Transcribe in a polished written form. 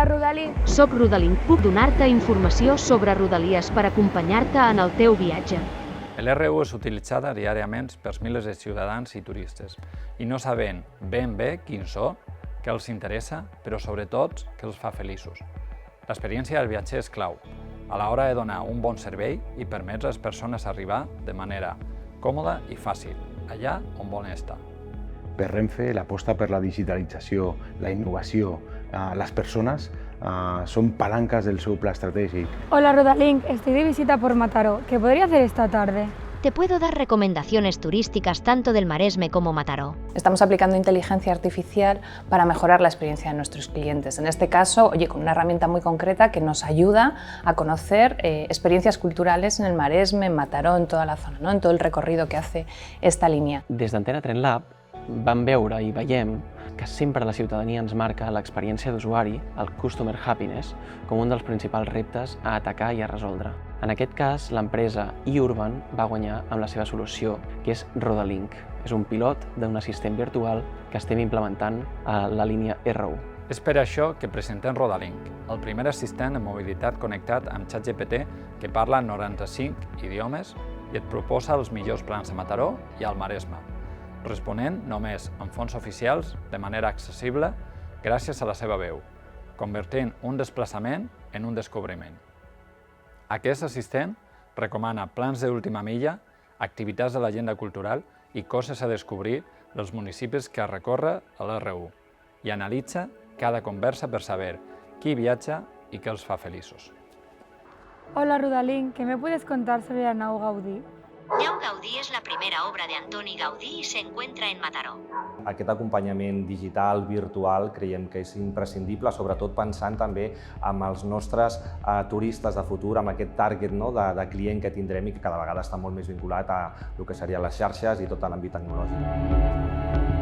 Hola, Rodalink. Soc Rodalink, puc donar-te informació sobre Rodalies per acompanyar-te en el teu viatge. L'RU és utilitzada diàriament per milers de ciutadans i turistes i no saben ben bé quins són, què els interessa, però sobretot què els fa feliços. L'experiència del viatger és clau, a l'hora de donar un bon servei i permetre a les persones arribar de manera còmoda i fàcil, allà on volen estar. Per Renfe, l'aposta per la digitalització, la innovació, les persones són palanques del seu pla estratègic. Hola, Rodalink. Estoy de visita por Mataró. ¿Qué podría hacer esta tarde? Te puedo dar recomendaciones turísticas tanto del Maresme como Mataró. Estamos aplicando inteligencia artificial para mejorar la experiencia de nuestros clientes. En este caso, con una herramienta muy concreta que nos ayuda a conocer experiencias culturales en el Maresme, en Mataró, en toda la zona, ¿no? En todo el recorrido que hace esta línia. Des d'Antena Tren Lab vam veure i veiem que sempre la ciutadania ens marca l'experiència d'usuari, el Customer Happiness, com un dels principals reptes a atacar i a resoldre. En aquest cas, l'empresa iUrban va guanyar amb la seva solució, que és Rodalink. És un pilot d'un assistent virtual que estem implementant a la línia RU. És per això que presentem Rodalink, el primer assistent de mobilitat connectat amb ChatGPT que parla 95 idiomes i et proposa els millors plans a Mataró i al Maresme, responent només amb fonts oficials de manera accessible gràcies a la seva veu, convertint un desplaçament en un descobriment. Aquest assistent recomana plans d'última milla, activitats de l'agenda cultural i coses a descobrir dels municipis que recorre a l'RU i analitza cada conversa per saber qui viatja i què els fa feliços. Hola, Rodalink. ¿Qué me puedes contar sobre la nau Gaudí? Nau Gaudí és la primera obra de Antoni Gaudí i se encuentra en Mataró. Aquest acompanyament digital, virtual, creiem que és imprescindible, sobretot pensant també en els nostres turistes de futur, amb aquest target de client que tindrem i que cada vegada està molt més vinculat a el que serien les xarxes i tot l'àmbit tecnològic.